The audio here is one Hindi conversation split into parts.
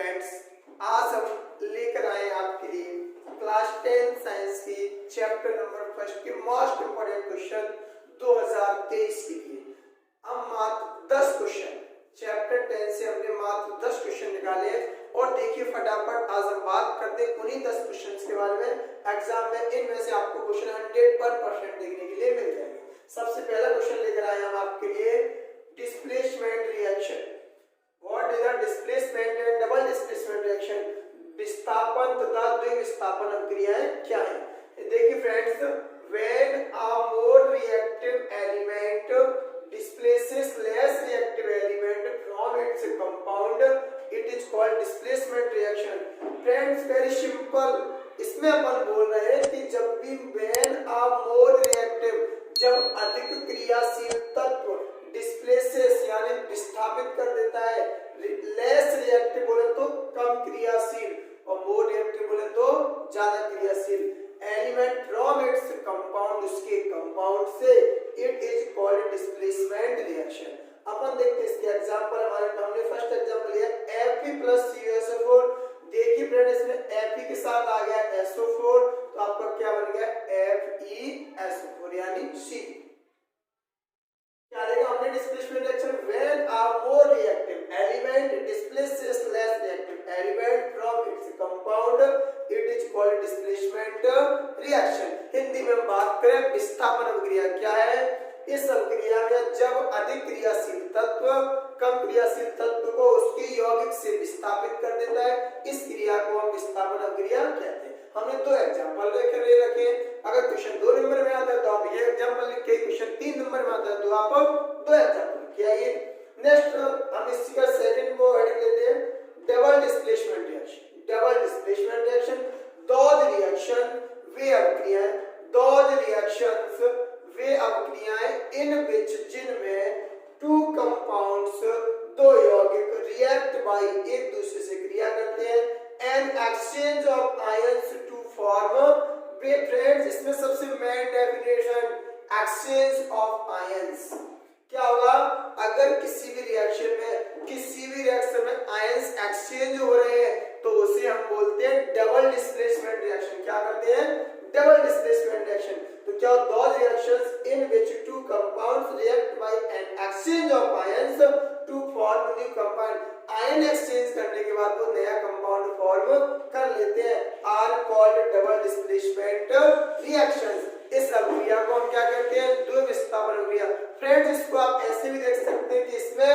फ्रेंड्स, आज हम लेकर आए आपके लिए क्लास 10 साइंस की चैप्टर नंबर फर्स्ट के मोस्ट इंपोर्टेंट क्वेश्चन 2023 के लिए। हम मात्र 10 क्वेश्चन चैप्टर 10 से हमने मात्र 10 क्वेश्चन निकाले और देखिए फटाफट आज हम बात करते हैं उन्हीं 10 क्वेश्चन के बारे में। एग्जाम में इनमें से आपको क्वेश्चन 100% देखने के लिए मिल जाएंगे। सबसे पहला क्वेश्चन लेकर आए हम आपके लिए displacement reaction. What is a displacement and double displacement reaction? विस्थापन तथा द्विविस्थापन अभिक्रियाएं क्या है? देखिए friends, when a more reactive element displaces less reactive element from its compound, it is called displacement reaction. Friends, very simple. इसमें अपन बोल रहे हैं कि जब भी when a more reactive, जब अधिक क्रियाशील तत्व डिस्प्लेसेस यानी विस्थापित कर देता है, लेस रिएक्टिव बोले तो कम क्रियाशील और मोर रिएक्टिव बोले तो ज्यादा क्रियाशील एलिमेंट फ्रॉम इट्स कंपाउंड, उसके कंपाउंड से, it is called displacement reaction. अपन देखते हैं इसके एग्जांपल। हमने फर्स्ट एग्जांपल लिया Fe+CuSO4। देखिए फ्रेंड, इसमें Fe के साथ आ गया SO4 तो आपका क्या बन गया FeSO4 यानी C। क्या देगा हमने displacement reaction when a more reactive element displaces less reactive element from its compound, it is called displacement reaction। Hindi में बात करें विस्थापन अभिक्रिया क्या है? इस अभिक्रिया में जब अधिक क्रियाशील तत्व कम क्रियाशील तत्व को उसके यौगिक से विस्थापित कर देता है, इस क्रिया को हम विस्थापन अभिक्रिया कहते हैं। हमने दो एग्जांपल रखे। अगर क्वेश्चन 2 नंबर में आता है तो आप ये एग्जांपल लिख के, क्वेश्चन 3 नंबर में आता है तो आप 2 एग्जांपल लिख के आइए। नेक्स्ट हम इसका सेकंड को हेडिंग लेते हैं double displacement reaction. Double displacement reaction दो रिएक्शन वे अभिक्रियाएं, दो रिएक्शंस वे अभिक्रियाएं इन विच जिनमें टू कंपाउंड्स दो यौगिक रिएक्ट बाय एक दूसरे से क्रिया करते हैं and exchange of ions to form. Friends, इसमें सबसे main definition exchange of ions क्या होगा? अगर किसी भी रिएक्शन में आयंस एक्सचेंज हो रहे हैं तो उसे हम बोलते हैं डबल डिस्प्लेसमेंट रिएक्शन। क्या करते हैं? Double displacement reaction. तो क्या दो reactions in which two compounds react by an exchange of ions to form new compound. Ion exchange करने के बाद वो नया कंपाउंड फॉर्म कर लेते हैं, are called double displacement reactions. इस अभिक्रिया को हम क्या कहते हैं? द्विविस्थापन अभिक्रिया। फ्रेंड्स, इसको आप ऐसे भी देख सकते हैं कि इसमें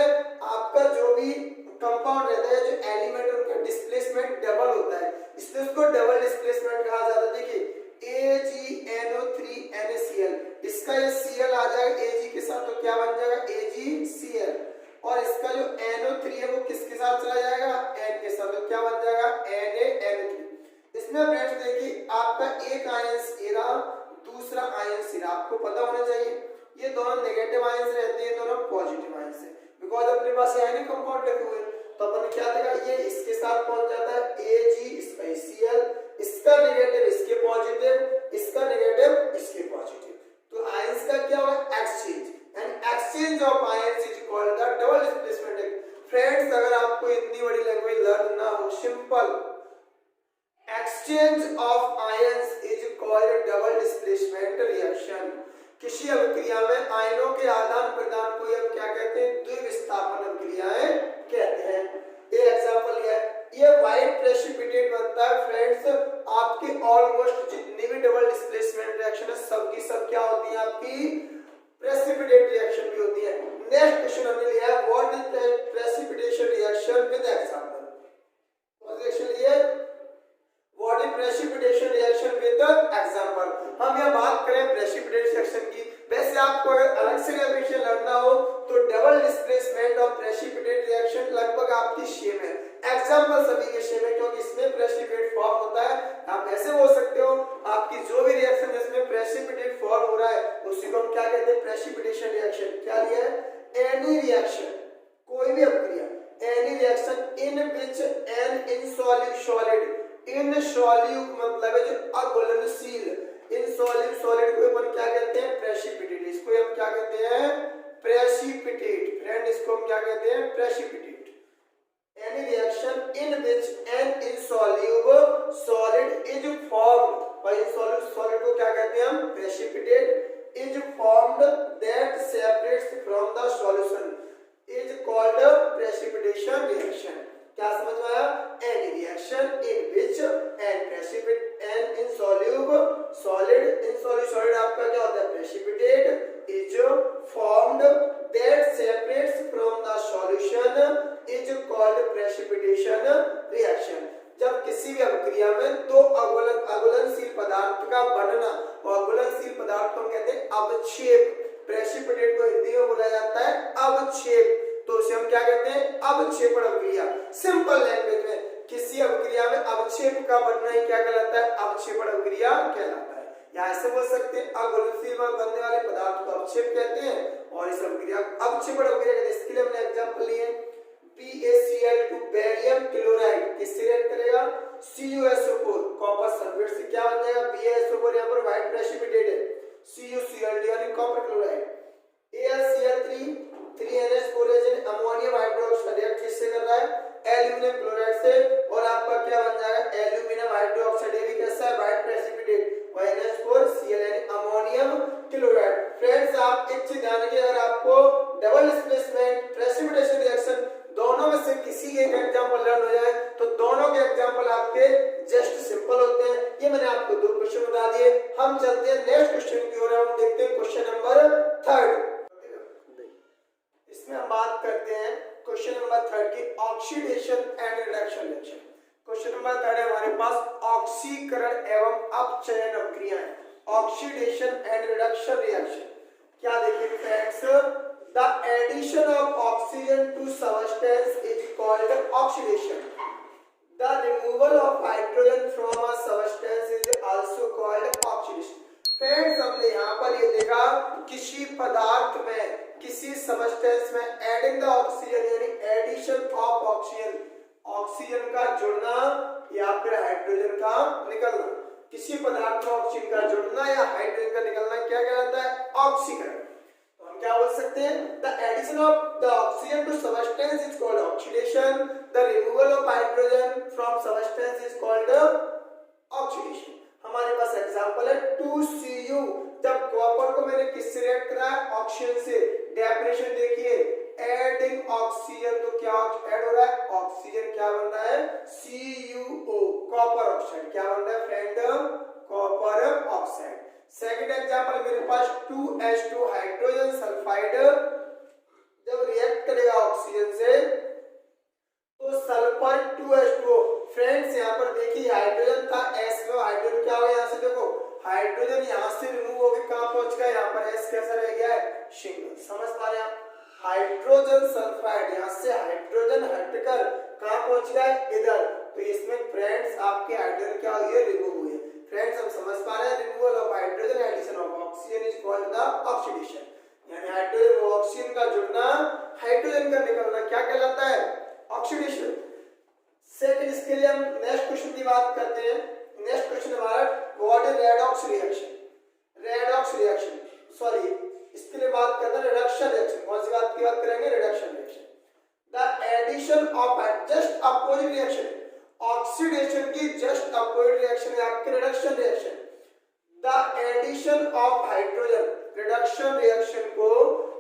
आपका जो भी कंपाउंड रहता है, जो एलिमेंट उनका डिस्प्लेसमेंट डबल होता है, इसलिए उसको डबल डिस्प्लेसमेंट कहा जाता है। देखिए AgNO3NaCl, इसका ये Cl आ जाएगा Ag के साथ तो क्या बन जाएगा AgCl, और इसका जो NO3 है वो किसके साथ चला जाएगा? N के साथ, तो क्या बन जाएगा NaNO3। इसमें फ्रेंड्स देखिए आपका एक आयन सी रहा, दूसरा आयन सी रहा। आपको पता होना चाहिए ये दोनों नेगेटिव आयंस रहते हैं, दोनों पॉजिटिव आयंस है, बिकॉज़ अपने पास आयनिक कंपाउंड रखे हुए। तो अपन क्या देगा, ये इसके साथ पहुंच जाता है Ag, इसका Cl, इसका नेगेटिव इसके पॉजिटिव, इसका नेगेटिव इसके पॉजिटिव। तो आयंस का क्या होगा? Exchange, and exchange of ions is called the double displacement. Friends, अगर आपको इतनी बड़ी लैंग्वेज लर्न ना हो, simple, exchange of ions is called double displacement reaction. किसी अभिक्रिया में आयनों के आदान प्रदान को हम क्या कहते हैं? द्विविस्थापन अभिक्रियाएं कहते हैं। ये एग्जांपल ये व्हाइट प्रेसिपिटेट बनता है। फ्रेंड्स, आपके ऑलमोस्ट जितनी भी डबल डिस्प्लेसमेंट रिएक्शन है सबकी सब क्या होती है? आपकी प्रेसिपिटेट रिएक्शन भी होती है। नेक्स्ट क्वेश्चन हमने लिया है what is precipitation reaction with example. Reaction लिए what is precipitation reaction with example. हम यह बात करें प्रेसिपिटेट रिएक्शन की। वैसे आपको अगर अलग से डेफिनेशन लर्न हो तो डबल डिस्प्लेसमेंट और प्रेसिपिटेट रिएक्शन लगभग आपकी सेम है, एग्जांपल सभी के सेम है, क्योंकि इसमें प्रेसिपिटेट फॉर्म होता है। आप ऐसे बोल सकते हो आपकी जो भी रिएक्शन जिसमें प्रेसिपिटेट फॉर्म हो रहा है उसी को हम क्या कहते हैं? Precipitation reaction. क्या लिया है? एनी रिएक्शन, कोई भी अभिक्रिया, any reaction in which an insoluble solid, insoluble मतलब है जो अघुलनशील, इनसॉल्यूट सॉलिड को अपन क्या कहते हैं? प्रेसिपिटेट। इसको हम क्या कहते हैं? अवक्षेप, प्रेसिपिटेट को हिंदी में बोला जाता है अवक्षेप, तो उसे हम क्या कहते हैं अवक्षेपण अभिक्रिया। सिंपल लैंग्वेज में किसी अभिक्रिया में अवक्षेप का बनना ही क्या कहलाता है अवक्षेपण अभिक्रिया कहलाता है। या ऐसे बोल सकते हैं अघुलनशील में बनने वाले पदार्थ को अवक्षेप कहते हैं और इस अभिक्रिया अवक्षेपण अभिक्रिया कहते हैं। इसके लिए हमने एग्जांपल लिए BaCl2 बेरियम क्लोराइड किससे रिएक्ट करेगा CuSO4 कॉपर सल्फेट से क्या बन जाएगा BaSO4, यहाँ पर व्हाइट प्रेसिपिटेट है CuCl2 यानी copper chloride. AlCl3 3NH4 ammonium hydroxide react किससे कर रहा है एल्यूमिनियम क्लोराइड से और आपका क्या बन जाएगा एल्यूमिनियम हाइड्रोक्साइड, ये भी कैसा है व्हाइट प्रेसिपिटेट और NH4Cl यानी अमोनियम क्लोराइड। फ्रेंड्स आप एक चीज ध्यान रखिए, अगर आपको डबल डिस्प्लेसमेंट प्रेसिपिटेशन रिएक्शन दोनों में से किसी एक एग्जांपल लर्न हो जाए तो दोनों के एग्जांपल आपके जस्ट सिंपल होते हैं। ये मैंने आपको दो क्वेश्चन बता दिए। हम चलते हैं नेक्स्ट क्वेश्चन की ओर, हम देखते हैं क्वेश्चन नंबर 3। इसमें हम बात करते हैं क्वेश्चन नंबर 3 की oxidation and reduction reaction. Question number 3 है हमारे पास ऑक्सीकरण एवं अपचयन अभिक्रियाएं, ऑक्सीडेशन एंड रिडक्शन रिएक्शन। क्या देखिए friends, the addition of oxygen to substance is called oxidation. The removal of hydrogen from a substance is also called oxidation. Friends हमने यहाँ पर ये देखा किसी पदार्थ में किसी सबस्टेंस में एडिंग द ऑक्सीजन यानी एडिशन ऑफ ऑक्सीजन, ऑक्सीजन का जुड़ना या फिर हाइड्रोजन का निकलना, किसी पदार्थ में ऑक्सीजन का जुड़ना या हाइड्रोजन का निकलना क्या कहलाता है ऑक्सीकरण। तो हम क्या बोल सकते हैं the addition of the oxygen to substance is called oxidation, the removal of hydrogen from substance is called oxidation. हमारे पास एग्जांपल है 2Cu, जब कॉपर को मैंने किससे रिएक्ट कराया ऑक्सीजन से, डेफिनेशन देखिए एडिंग ऑक्सीजन तो क्या ऐड हो रहा है ऑक्सीजन, क्या बन रहा है CuO कॉपर ऑक्साइड, क्या बन रहा है friend copper oxide. Second example मेरे पास 2H2 हाइड्रोजन सल्फाइड जब रिएक्ट करेगा ऑक्सीजन से तो सल्फर 2H2O। फ्रेंड्स यहाँ पर देखिए हाइड्रोजन था S में, हाइड्रोजन क्या हो गया यहाँ से देखो हाइड्रोजन यहाँ से रिमूव हो गया, कहाँ पहुंच गया यहाँ पर S कैसा रह गया है सिंगल। समझ पा रहे हैं आप, हाइड्रोजन सल्फाइड यहाँ से हाइड्रोजन हटकर कहाँ पहुंच गया है इधर, तो इसमें फ्रेंड्स आपके हाइड्रोजन क्या हुई है रिमूव हुई है। फ्रेंड्स हम समझ पा रहे हैं removal of hydrogen addition of oxygen is called the oxidation, यानी हाइड्रोजन और ऑक्सीजन का जुड़ना हाइड्रोजन का निकलना क्या कहलाता है ऑक्सीडेशन। सेकंड इसके लिए हम नेक्स्ट क्वेश्चन की बात करते हैं। नेक्स्ट क्वेश्चन हमारा what is redox reaction, redox reaction sorry इसके लिए बात करते हैं रिडक्शन रिएक्शन। कौन सी बात की बात करेंगे reduction reaction. The addition of just opposite reaction, oxidation की जस्ट अपोजिट रिएक्शन है आपकी reduction reaction. The addition of hydrogen, reduction reaction को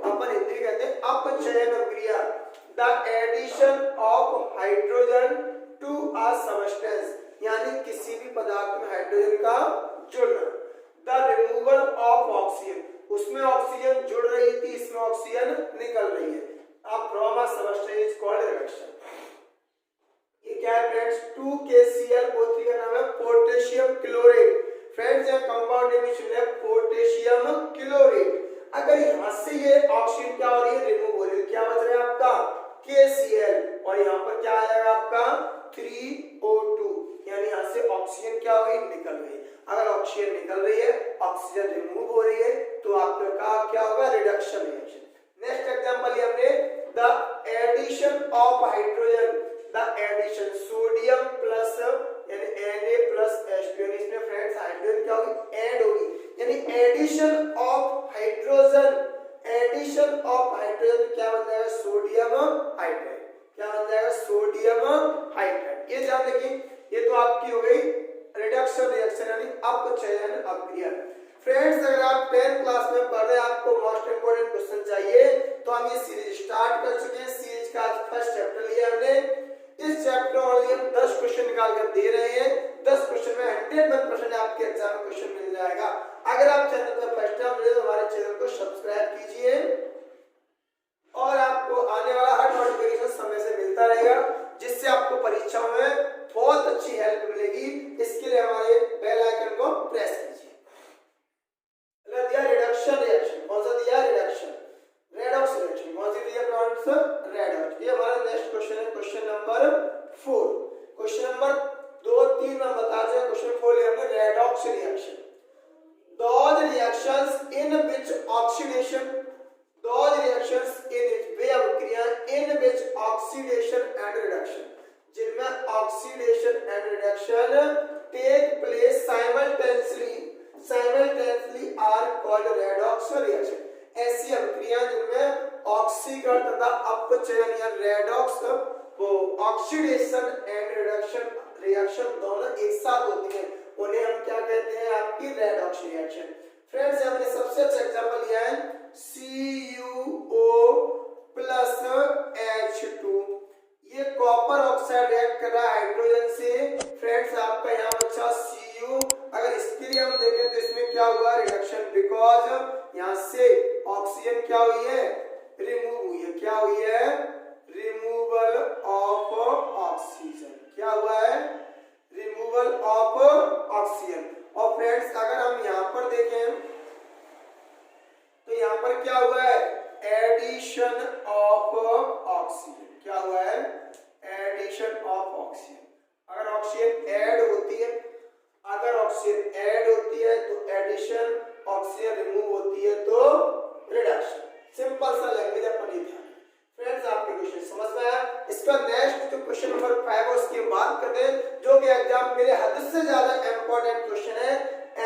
अपन हिंदी कहते हैं अपचयन अभिक्रिया। The addition of hydrogen to a substance यानी किसी भी पदार्थ में हाइड्रोजन का जुड़ना। द रिमूवल ऑफ ऑक्सीजन, उसमें ऑक्सीजन जुड़ रही थी इसमें ऑक्सीजन निकल रही है, अब from a substance is called reduction. ये क्या है फ्रेंड्स 2KClO3 का नाम है पोटेशियम क्लोरेट। फ्रेंड्स यह कंपाउंड नेम है पोटेशियम क्लोरेट। अगर यहां से ये ऑक्सीजन क्या हो रही है रिमूव हो रही है, क्या बच रहा है आपका KCl और यहाँ पर क्या आएगा आपका 3O2, यानी यहाँ से ऑक्सीजन क्या हुई निकल गई। अगर ऑक्सीजन निकल रही है ऑक्सीजन रिमूव हो रही है तो आपका क्या होगा रिडक्शन रिएक्शन। नेक्स्ट एग्जांपल ये हमने the addition of hydrogen, the addition sodium plus यानी Na+H2, इसमें फ्रेंड्स हाइड्रोजन क्या होगी ऐड होगी, यानी addition of hydrogen, addition of hydrogen क्या बन जाएगा सोडियम हाइड्राइड, क्या बन जाएगा सोडियम हाइड्राइड। ये ध्यान रखिए, ये तो आपकी हो गई रिडक्शन रिएक्शन यानी अपचयन अभिक्रिया। फ्रेंड्स अगर आप 10th क्लास में पढ़ रहे हैं आपको मोस्ट इंपोर्टेंट क्वेश्चन चाहिए तो हम ये सीरीज स्टार्ट कर चुके हैं। सीरीज का फर्स्ट चैप्टर लिया हमने, इस चैप्टर ओनली हम 10 क्वेश्चन निकाल कर दे रहे हैं। 10 क्वेश्चन में 100% आपके एग्जाम में क्वेश्चन मिल जाएगा। अगर आप चैनल पर फर्स्ट टाइम मिले तो हमारे चैनल को सब्सक्राइब कीजिए और आपको आने वाला हर नोटिफिकेशन समय से मिलता रहेगा, जिससे आपको परीक्षाओं में बहुत अच्छी हेल्प मिलेगी। इसके लिए हमारे बेल आइकन को प्रेस कीजिए। Reduction oxidation, those reactions in which वे अभिक्रिया in which oxidation and reduction, जिनमें oxidation and reduction take place simultaneously are called redox reaction. ऐसी अभिक्रिया जिनमें ऑक्सीकरण तथा अपचयन या रेडॉक्स वो ऑक्सीडेशन एंड रिडक्शन रिएक्शन दोनों एक साथ होती हैं, उन्हें हम क्या कहते हैं? आपकी रेडॉक्स रिएक्शन। फ्रेंड्स, हमने सबसे अच्छा एग्जांपल लिया है CuO प्लस H2। ये कॉपर ऑक्साइड रिएक्ट कर रहा है हाइड्रोजन से। फ्रेंड्स, आपका यहाँ बचा Cu। अगर इसके लिए हम देखें तो इसमें क्या हुआ? रिडक्शन, बिकॉज यहाँ से ऑक्सीजन क्या हुई है? रिमूव हुई है। क्या हुई है? Removal of oxygen. क्या हुआ है? Removal of oxygen. और फ्रेंड्स, अगर हम यहाँ पर देखें तो यहाँ पर क्या हुआ है? Addition of oxygen. क्या हुआ है? Addition of oxygen. अगर ऑक्सीजन ऐड होती है, अगर ऑक्सीजन ऐड होती है तो एडिशन, ऑक्सीजन रिमूव होती है तो रिडक्शन। सिंपल सा लैंग्वेज अपन ये ध्यान। फ्रेंड्स, आपके क्वेश्चन समझ में आया? इसका नेक्स्ट जो क्वेश्चन नंबर 5 है उसकी बात करते हैं, जो कि एग्जाम के लिए हद से ज्यादा इंपॉर्टेंट क्वेश्चन है।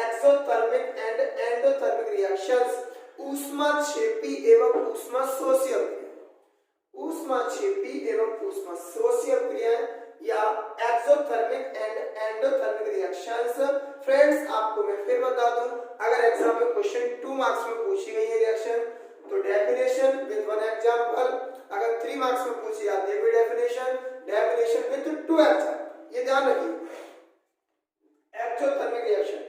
एक्सोथर्मिक एंड एंडोथर्मिक रिएक्शंस, ऊष्माक्षेपी एवं ऊष्माशोषी अभिक्रिया, ऊष्माक्षेपी एवं ऊष्माशोषी अभिक्रिया या exothermic and endothermic reactions. Friends, आपको मैं फिर बता दूं, अगर एग्जाम में क्वेश्चन 2 मार्क्स में पूछी गई है रिएक्शन तो डेफिनेशन विद वन एग्जांपल, अगर 3 मार्क्स में पूछी जाती है डेफिनेशन विद 2 एग्जांपल। ये ध्यान रखिए। Exothermic reaction,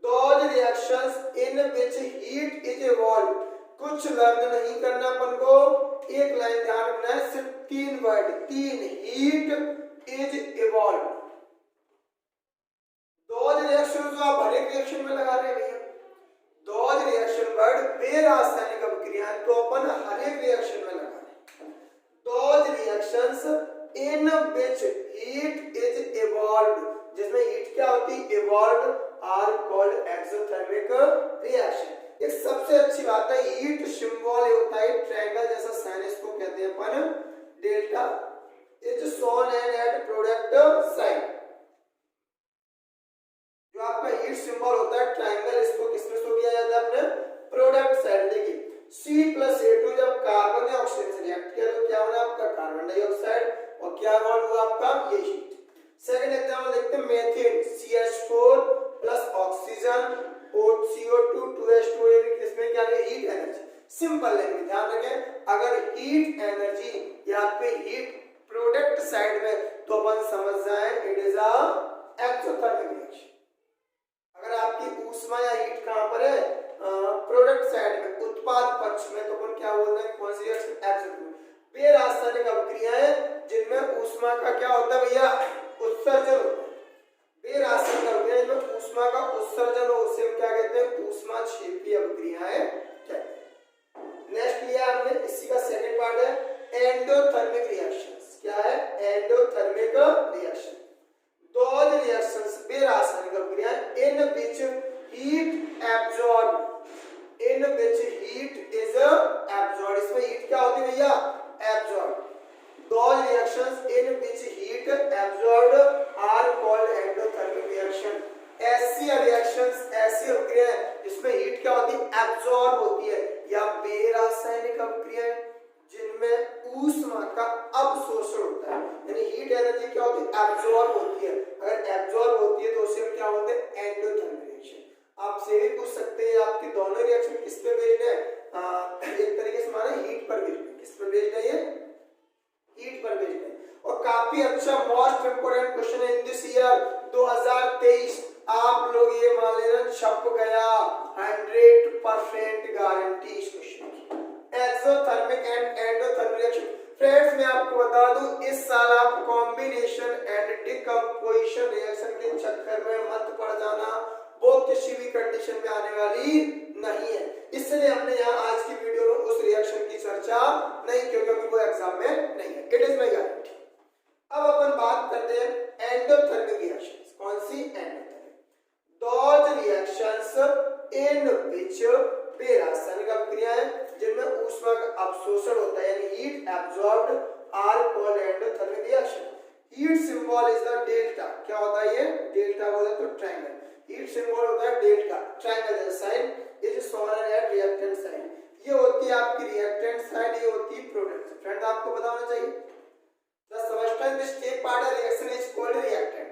those reactions in which heat is evolved। कुछ लर्न नहीं करना अपन को, एक लाइन ध्यान रखना है, सिर्फ 3 word, 3 heat is evolve. those reactions जो आप हर एक रिएक्शन में लगा रहे हैं भैया, those reaction वर्ड बेरासायनिक अभिक्रिया तो अपन हर एक रिएक्शन में लगा रहे हैं। those reactions in which heat is evolved, जिसमें हीट क्या होती है? Evolve, are called exothermic reaction. एक सबसे अच्छी बात है, हीट सिंबल होता है ट्रायंगल जैसा साइन, इसको कहते हैं अपन delta, is shown at product side. जो आपका हीट सिंबल होता है ट्रायंगल, इसको किसमें शो किया जाता है? अपने प्रोडक्ट साइड। देखिए C+A2 जब कार्बन ने ऑक्सीजन से रिएक्ट किया तो क्या बना? आपका कार्बन डाइऑक्साइड, और क्या बॉन्ड हुआ? आपका ये हीट। सेकंड एग्जांपल देखते हैं, methane CH4 plus oxygen CO2 2H2, इसमें क्या है? Heat energy. सिंपल लैंग्वेज ध्यान रखें, अगर हीट एनर्जी या पे हीट प्रोडक्ट साइड में तो अपन समझ जाए it is a exothermic reaction. अगर आपकी ऊष्मा या हीट कहां पर है? प्रोडक्ट साइड में, उत्पाद पक्ष में, तो अपन क्या बोलते हैं? कौन सी रिएक्शन? एक्सोथर्मिक। बेरासायनिक अभिक्रियाएं जिनमें ऊष्मा का क्या होता है भैया? उत्सर्जन होता है। बेरासायनिक अभिक्रियाएं जिनमें ऊष्मा का उत्सर्जन हो उसे हम क्या कहते हैं? ऊष्माक्षेपी अभिक्रियाएं कहते हैं। नेक्स्ट लिया हमने, इसी का सेकंड पार्ट है एंडोथर्मिक रिएक्शंस। क्या है? एंडोथर्मिक रिएक्शन, those reactions बेरासायनिक अभिक्रियाएं in which heat absorbed, in which heat is absorbed, इसमें हीट क्या होती है भैया? absorbed। those reactions in which heat absorbed are called endothermic reaction। ऐसी रिएक्शंस, ऐसी अभिक्रियाएं जिसमें हीट क्या होती है? absorb होती है, या बेरासायनिक अभिक्रियाएं जिनमें ऊष्मा का अवशोषण होता है, यानी हीट एनर्जी क्या होती है? एब्जॉर्ब होती है। अगर एब्जॉर्ब होती है तो उसे हम क्या बोलते हैं? Endothermic reaction. आपसे भी पूछ सकते हैं आपकी दोनों रिएक्शन किस पे बेस्ड है? एक तरीके से माने हीट पर बेस्ड है। किस पर बेस्ड है? ये हीट पर बेस्ड है। और काफी अच्छा मोस्ट इंपोर्टेंट क्वेश्चन है इन दिस ईयर 2023। आप लोग ये मान लेना छप गया, 100% गारंटी इस क्वेश्चन की। Exothermic and endothermic reaction. Friends, मैं आपको बता दूं, इस साल आप कॉम्बिनेशन एंड डिकम्पोजिशन रिएक्शन के चक्कर में मत पड़ जाना, वो किसी भी कंडीशन में आने वाली नहीं है। इसलिए हमने यहाँ आज की वीडियो में उस रिएक्शन की चर्चा नहीं की, क्योंकि वो एग्जाम में नहीं है। It is my guarantee. अब अपन बात करते हैं एंडोथर्मिक रिएक्शंस। कौन सी? Endothermic. those reactions in which बेरासायनिक अभिक्रिया एब्जॉर्ब्ड होता है, यानी heat absorbed are called endothermic reaction. Heat symbol is the delta. क्या होता है ये? डेल्टा बोले तो ट्रायंगल। हीट सिंबल होता है डेल्टा, ट्रायंगल जैसा sign is shown at reactant side. ये होती है आपकी रिएक्टेंट साइड, ये होती है प्रोडक्ट। फ्रेंड आपको बताना चाहिए the substance which take part in reaction is called reactant.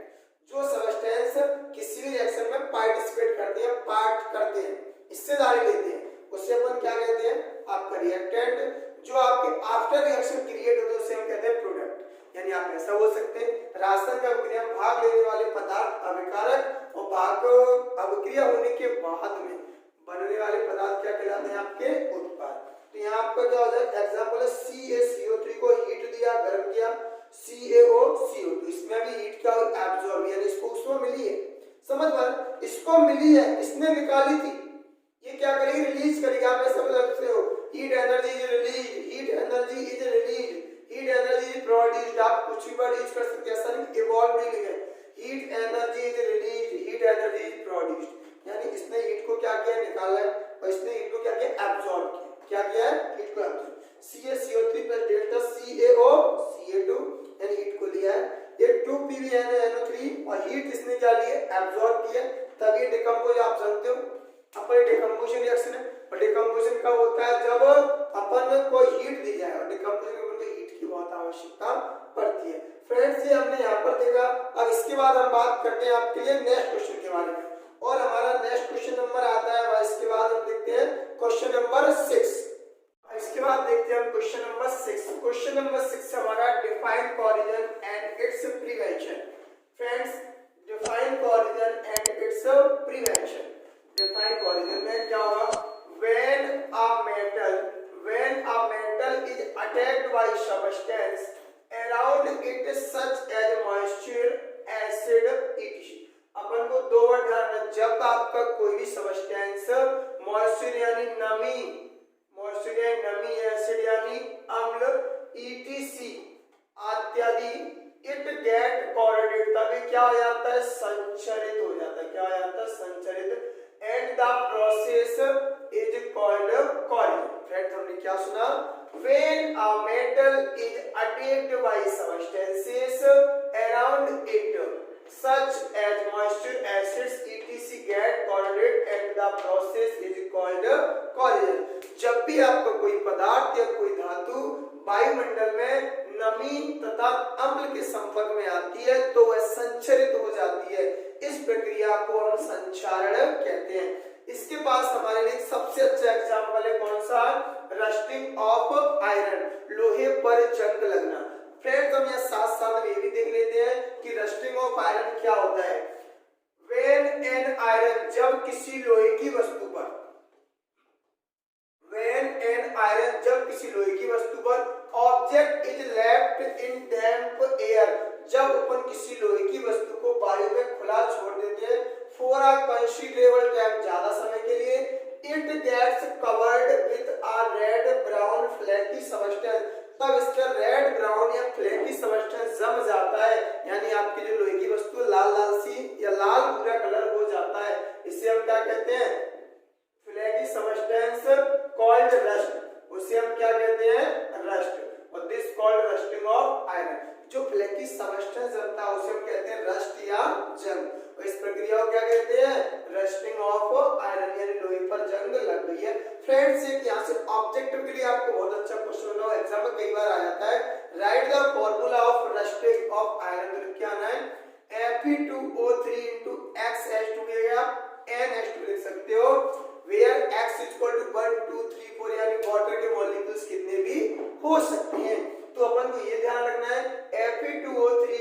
जो सबस्टेंस किसी भी रिएक्शन में पार्टिसिपेट करते हैं, पार्ट करते हैं, हिस्सेदारी लेते हैं, उसे अपन क्या कहते हैं? आपका रिएक्टेंट। जो आपके आफ्टर रिएक्शन क्रिएट होते हैं उसे हम कहते हैं प्रोडक्ट। यानी आप ऐसा बोल सकते हैं रासायन का अभिक्रिया में भाग लेने वाले पदार्थ अभिकारक और भाग अभिक्रिया होने के बाद में बनने वाले पदार्थ क्या कहलाते हैं? आपके उत्पाद। तो यहाँ आपका क्या हो जाए? एग्जांपल है CaCO3 को हीट दिया, गर्म किया, CaOCO2, इसमें भी हीट क्या एब्जॉर्ब, यानी इसको उसको मिली है, समझ पर इसको मिली है, इसने निकाली थी, ये क्या करेगी? रिलीज करेगी। आप ऐसा बोल सकते हो heat energy is release, heat energy is release, heat energy is produced. आप कुछ भी वर्ड यूज कर सकते हैं, ऐसा नहीं इवॉल्व नहीं लिखा है। Heat energy is release, heat energy is produced, यानी इसने हीट को क्या किया? निकाला है, और इसने हीट को क्या किया? एब्जॉर्ब किया। क्या किया है? हीट को absorb. CaCO3 plus delta CaOCO2 यानी हीट को लिया है, ये 2PbNaNO3 और हीट इसने क्या ली है? एब्जॉर्ब किया। तब ये डिकम्पोज आप जानते हो, अपन डिकम्पोजिशन रिएक्शन है। और डिकम्पोजिशन कब होता है? जब अपन को हीट दी जाए, और डिकम्पोजिशन में हीट की बहुत आवश्यकता पड़ती है। फ्रेंड्स ये हमने यहाँ पर देखा। अब इसके बाद हम बात करते हैं आपके लिए नेक्स्ट क्वेश्चन के बारे में, और हमारा नेक्स्ट क्वेश्चन नंबर आता है, और इसके बाद हम देखते हैं क्वेश्चन नंबर 6। इसके बाद देखते हैं हम क्वेश्चन नंबर 6। क्वेश्चन नंबर 6 हमारा define corrosion and it's prevention. Friends define corrosion and it's prevention. Define corrosion में क्या होगा? when a metal is attacked by substance around it such as moisture, acid, etc. अपन को दो वर्ड ध्यान रखना, जब आपका कोई भी सबस्टेंस मॉइस्चर यानी नमी, मॉइस्चर यानी नमी, एसिड यानी अम्ल, etc आदि, इट गेट कोरिलेटेड, तभी क्या हो जाता है? संचरित हो जाता है। क्या हो जाता है? संचरित। And the process is called corrosion. Friends हमने क्या सुना? when a metal is attacked by substances around it such as moisture, acids, etc get corroded and the process is called corrosion। जब भी आपका कोई पदार्थ या कोई धातु वायुमंडल में नमी तथा अम्ल के संपर्क में आती है तो वह संचरित हो जाती है। इस प्रक्रिया को हम संचारण कहते हैं। इसके पास हमारे लिए सबसे अच्छा एग्जाम्पल है कौन सा? रस्टिंग ऑफ आयरन, लोहे पर जंग लगना। फ्रेंड्स हम यहाँ साथ साथ ये भी देख लेते हैं कि रस्टिंग ऑफ आयरन क्या होता है। व्हेन एन आयरन, जब किसी लोहे की वस्तु पर, व्हेन एन आयरन, जब किसी लोहे की वस्तु पर object is left in damp air, जब अपन किसी लोहे की वस्तु को वायु में खुला छोड़ देते हैं फॉर अ कंसीडरेबल टाइम, ज्यादा समय के लिए, it gets covered with a red brown flaky substance, तब इसका रेड ब्राउन या फ्लैकी सबस्टेंस जम जाता है, यानी आपकी जो लोहे की वस्तु लाल लाल सी या लाल भूरा कलर हो जाता है। इसे हम क्या कहते हैं? फ्लैकी सबस्टेंस कॉल्ड रस्ट, उसे हम क्या कहते हैं? रस्ट। और this called rusting of iron, जो फ्लैकी सबस्टेंस जमता है उसे हम कहते हैं रस्ट या जंग। और इस प्रक्रिया को क्या कहते हैं? रस्टिंग ऑफ आयरन, यानी लोहे पर जंग लग गई है। फ्रेंड्स एक यहाँ से ऑब्जेक्टिव के लिए आपको बहुत अच्छा क्वेश्चन हो, एग्जाम में कई बार आ जाता है। Right the formula of rusting of iron, तो क्या आना है? Fe2O3 XH2 या NH2 लिख सकते हो, वेयर X इक्वल टू 1 2 3 4, यानी वाटर के मॉलिक्यूल्स कितने भी हो सकते हैं। तो अपन को ये ध्यान रखना है Fe2O3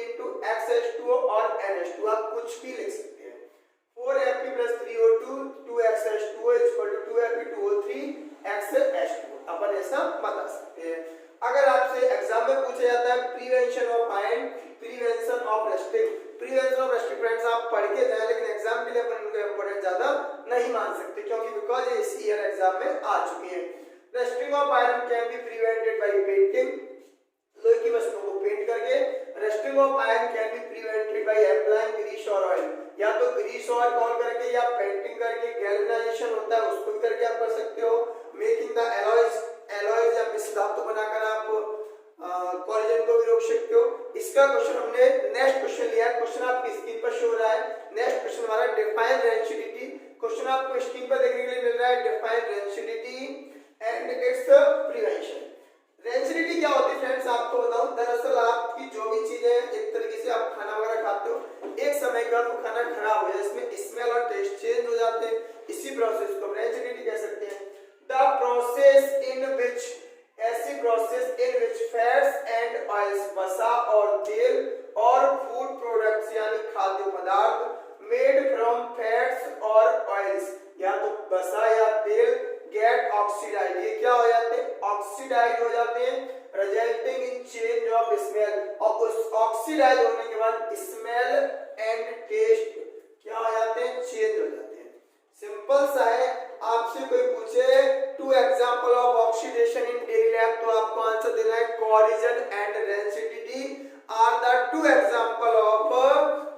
XH2O और NH2 आप कुछ भी लिख सकते हैं। 4Fe plus 3O2 2XH2O equal to 2Fe2O3 XH2, अपन ऐसा बता सकते हैं। अगर आपसे एग्जाम में पूछा जाता है prevention of iron, prevention of rusting, prevention of rusting friends आप पढ़ के जाए, लेकिन एग्जाम के लिए अपन इनको इंपॉर्टेंट ज्यादा नहीं मान सकते क्योंकि बिकॉज ये इस ईयर एग्जाम में आ चुकी है। Rusting of iron can be prevented by painting, लोहे की वस्तुओं को पेंट करके। Rusting of iron can be prevented by applying grease और ऑयल, या तो ग्रीस ऑयल कॉल करके या पेंटिंग करके, गैल्वेनाइजेशन होता है उसको भी करके आप कर सकते हो। मेकिंग द एलॉयज, एलॉयज या मिश्र धातु दिया है, क्वेश्चन आपकी स्क्रीन पर शो हो रहा है। नेक्स्ट क्वेश्चन हमारा डिफाइन रेंसिडिटी, क्वेश्चन आपको स्क्रीन पर देखने के लिए मिल रहा है, define rancidity and it's prevention. Rancidity क्या होती है फ्रेंड्स, आपको बताऊं, दरअसल आपकी जो भी चीजें एक तरीके से आप खाना वगैरह खाते हो, एक समय के बाद वो खाना खराब हो जाए, इसमें स्मेल और टेस्ट चेंज हो जाते हैं, इसी प्रोसेस को रेंसिडिटी कह सकते हैं। द प्रोसेस इन विच, ऐसी process in which fats and oils, वसा और तेल और फूड प्रोडक्ट्स यानी खाद्य पदार्थ मेड फ्रॉम फैट्स और ऑयल्स, या तो वसा या तेल, गेट ऑक्सीडाइज, ये क्या हो जाते हैं, ऑक्सीडाइज हो जाते हैं, resulting in change of smell, और उस ऑक्सीडाइज होने के बाद स्मेल एंड टेस्ट क्या हो जाते हैं, चेंज हो जाते हैं। सिंपल सा है, आपसे कोई पूछे two example of oxidation in daily life, तो आपको आंसर देना है corrosion and rancidity are the two example of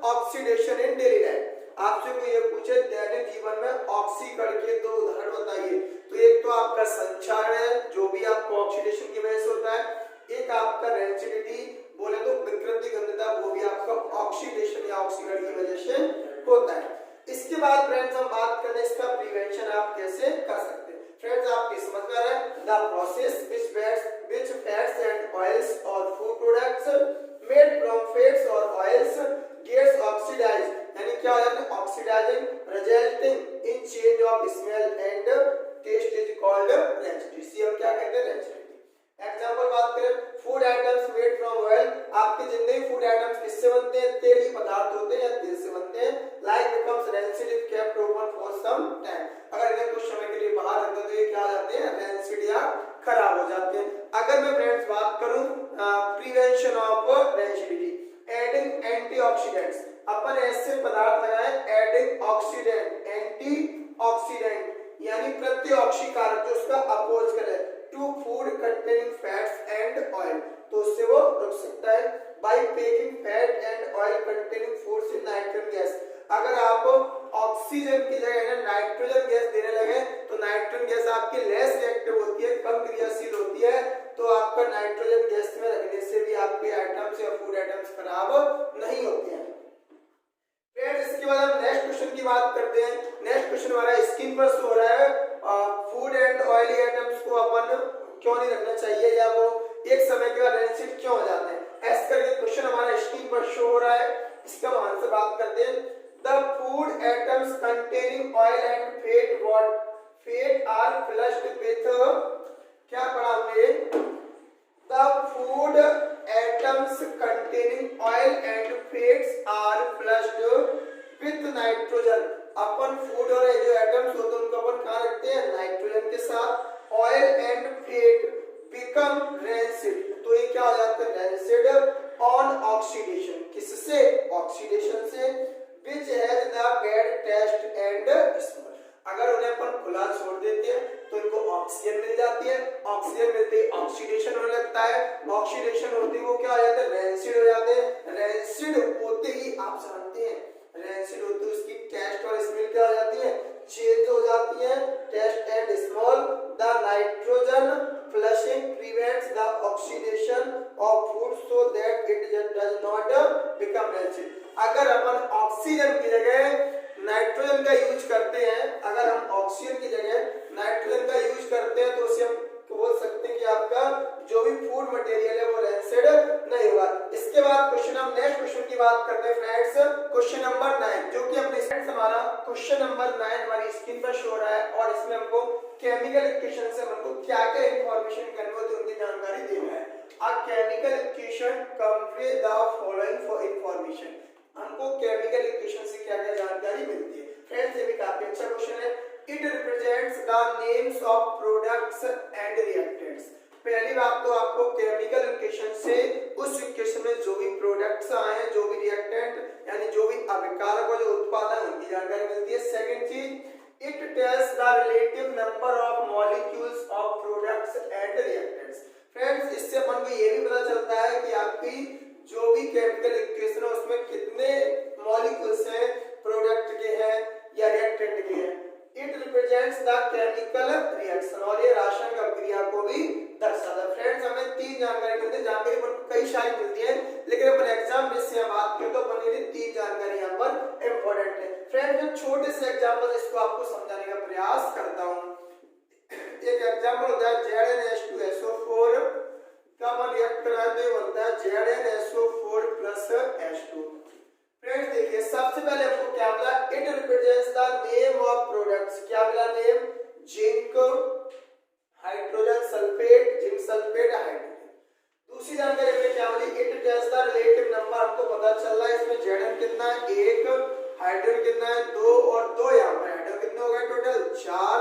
oxidation in daily life. आपसे कोई ये पूछे दैनिक जीवन में ऑक्सीकरण के दो उदाहरण बताइए, तो एक तो आपका संक्षारण है जो भी आपको ऑक्सीडेशन की वजह से होता है, एक आपका रेंसिडिटी बोले तो विकृति गंधता, वो भी आपका ऑक्सीडेशन या ऑक्सीकरण की वजह से होता है। इसके बाद फ्रेंड्स हम बात करते हैं इसका प्रिवेंशन आप कैसे कर सकते हैं। फ्रेंड्स आपकी समझ में आ रहा है, the process which fats and oils or food products made from fats or oils gets oxidized, यानी क्या हो जाता है, oxidising, resulting in change of smell and taste is called rancidity, इसे हम क्या कहते हैं, रेंसिडिटी। एग्जांपल बात करें, food items made from oil, आपके जितने भी फूड आइटम्स किससे बनते हैं, तेल ही पदार्थ होते हैं या तेल से बनते हैं, like becomes rancid if kept open for some time, अगर इन्हें कुछ समय के लिए बाहर रख दो तो ये क्या हो जाते हैं, रेंसिड या खराब हो जाते हैं। अगर मैं फ्रेंड्स बात करूं prevention of rancidity, adding antioxidants, अपन ऐसे पदार्थ लगाएं एडिंग ऑक्सीडेंट, एंटीऑक्सीडेंट यानी प्रत्यऑक्सीकारक जो उसका अपोज करे to food containing fats and oil, तो उससे वो रुक सकता है। By packing fat and oil containing foods in nitrogen gas, अगर आप ऑक्सीजन की जगह नाइट्रोजन गैस देने लगे तो नाइट्रोजन गैस आपकी लेस रिएक्टिव होती है, कम क्रियाशील होती है, तो आपका नाइट्रोजन गैस में रखने से भी आपके आइटम्स या फूड आइटम्स खराब नहीं होते हैं। फ्रेंड्स इसके बाद हम नेक्स्ट क्वेश्चन की बात करते हैं। नेक्स्ट क्वेश्चन हमारा स्क्रीन पर शो हो रहा है, फूड एंड ऑयली आइटम्स को अपन क्यों नहीं रखना चाहिए या वो एक समय के बाद रेंसिड क्यों हो जाते हैं, ऐसा करके क्वेश्चन हमारा स्क्रीन पर शो हो रहा है। इसका हम आंसर बात करते हैं, the food items containing oil and fat what fat are flushed with, क्या पढ़ा हमने, the food atoms containing oil and fats are flushed with nitrogen, अपन फूड और जो एटम्स होते हैं उनको अपन कहाँ रखते हैं, नाइट्रोजन के साथ। Oil and fat become rancid, तो ये क्या हो जाता है, रेंसिड ऑन ऑक्सीडेशन, किससे, ऑक्सीडेशन से, which has the bad taste and smell, अगर उन्हें अपन खुला छोड़ देते हैं तो इनको ऑक्सीजन मिल जाती है, ऑक्सीजन मिलते ही ऑक्सीडेशन होने लगता है, ऑक्सीडेशन होते ही वो क्या हो जाते हैं, रेंसिड हो जाते हैं, रेंसिड होते ही आप जानते हैं, रेंसिड होते ही उसकी टेस्ट और स्मेल क्या हो जाती है, चेंज हो जाती है, taste and smell. The nitrogen flushing prevents the oxidation of food so that it does not become rancid, अगर अपन ऑक्सीजन की जगह नाइट्रोजन का यूज करते हैं, अगर हम ऑक्सीजन की जगह नाइट्रोजन का यूज करते हैं तो उसे हम बोल सकते हैं कि आपका जो भी फूड मटेरियल है वो रेंसिड नहीं होगा। इसके बाद क्वेश्चन हम नेक्स्ट क्वेश्चन की बात करते हैं फ्रेंड्स, क्वेश्चन नंबर 9, जो कि अपने फ्रेंड्स हमारा क्वेश्चन नंबर 9 हमारी स्क्रीन पर शो हो रहा है, और इसमें हमको केमिकल इक्वेशन से हमको क्या क्या इंफॉर्मेशन करनी होती है उनकी जानकारी देना है। A chemical equation convey the following for information, हमको केमिकल इक्वेशन से क्या क्या जानकारी मिलती है। फ्रेंड्स ये भी काफी अच्छा क्वेश्चन है। It represents the names of products and reactants, पहली बात तो आपको केमिकल इक्वेशन से उस इक्वेशन में जो भी प्रोडक्ट्स आए हैं, जो भी रिएक्टेंट यानी जो भी अभिकारक जो उत्पाद है उनकी जानकारी मिलती है। सेकंड चीज, it tells the relative number of molecules of products and reactants, friends इससे अपन को ये भी पता चलता है कि आपकी जो भी केमिकल इक्वेशन है उसमें कितने मॉलिक्यूल्स हैं, प्रोडक्ट के हैं या रिएक्टेंट के हैं। It represents the chemical reaction, और ये रासायनिक अभिक्रिया को भी दर्शाता है। फ्रेंड्स हमें तीन जानकारी मिलती है, जानकारी कई सारी मिलती है, लेकिन अपन एग्जाम में से बात करें तो अपन ये से एग्जांपल इसको आपको समझाने का प्रयास करता हूं। एक एग्जांपल होता है ZnH2SO4 का अपन रिएक्ट कराए तो ये बनता है ZnSO4 प्लस H2। फ्रेंड्स देखिए सबसे पहले आपको क्या मिला, it represents the name of products. क्या मिला name, zinc hydrogen sulphate, zinc sulphate hydrogen. दूसरी जानकारी में क्या मिली, it tells the relative number. आपको पता चल रहा है इसमें Zn कितना है 1, हाइड्रोजन कितना है 2 और 2 यहाँ पर हाइड्रोजन कितने हो गए टोटल 4,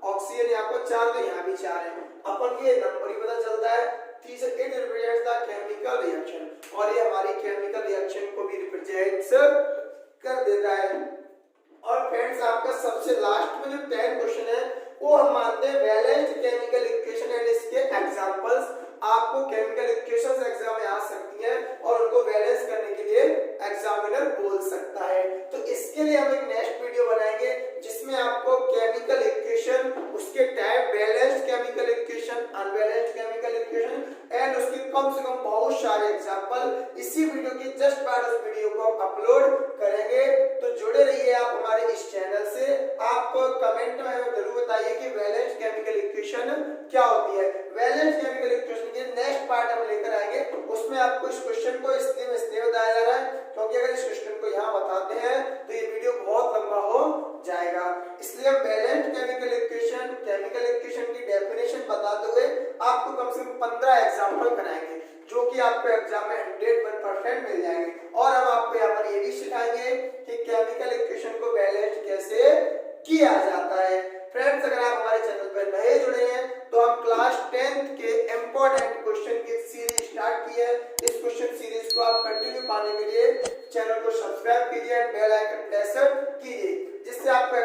ऑक्सीजन यहाँ पर 4 तो यहाँ भी 4 है। अपन ये नंबर ही पता चलता है। तीसरा it represents the chemical reaction और ये हमारी केमिकल रिएक्शन को भी रिप्रेजेंट्स कर देता है। और फ्रेंड्स आपका सबसे लास्ट में जो 10 क्वेश्चन है वो हम मानते हैं बैलेंस्ड केमिकल इक्वेशन एंड इसके एग्जांपल्स। आपको केमिकल इक्वेशंस एग्जाम में आ सकती हैं और उनको बैलेंस करने के लिए एग्जामिनर बोल सकता है। तो इसके लिए हम एक नेक्स्ट वीडियो बनाएंगे जिसमें आपको केमिकल इक्वेशन, उसके type, balanced chemical equation, unbalanced chemical equation and उसके कम से कम बहुत सारे एग्जांपल इसी वीडियो की जस्ट बाद उस वीडियो को अपलोड करेंगे। तो जुड़े रहिए आप हमारे इस चैनल से। आप कमेंट में जरूर बताइए कि बैलेंस्ड केमिकल इक्वेशन क्या होती है। बैलेंस्ड केमिकल इक्वेशन के नेक्स्ट पार्ट हम लेकर आएंगे, उसमें आपको इस क्वेश्चन को इसलिए बताया जा रहा है क्योंकि अगर इस क्वेश्चन को यहाँ बताते हैं तो ये वीडियो बहुत लंबा हो जाएगा। इसलिए हम बैलेंस्ड केमिकल इक्वेशन की डेफिनेशन बताते हुए आपको कम से कम 15 एग्जांपल बनाएंगे जो कि आपको एग्जाम में 100% मिल जाएंगे। और हम आपको यहाँ पर ये भी सिखाएंगे कि केमिकल इक्वेशन को बैलेंस कैसे किया जाता है। फ्रेंड्स अगर आप हमारे चैनल पर नए जुड़े हैं तो हम क्लास 10th के इंपॉर्टेंट क्वेश्चन की सीरीज स्टार्ट की है। इस क्वेश्चन सीरीज को आप कंटिन्यू पाने के लिए चैनल को सब्सक्राइब कीजिए एंड बेल आइकन प्रेस कीजिए जिससे आपको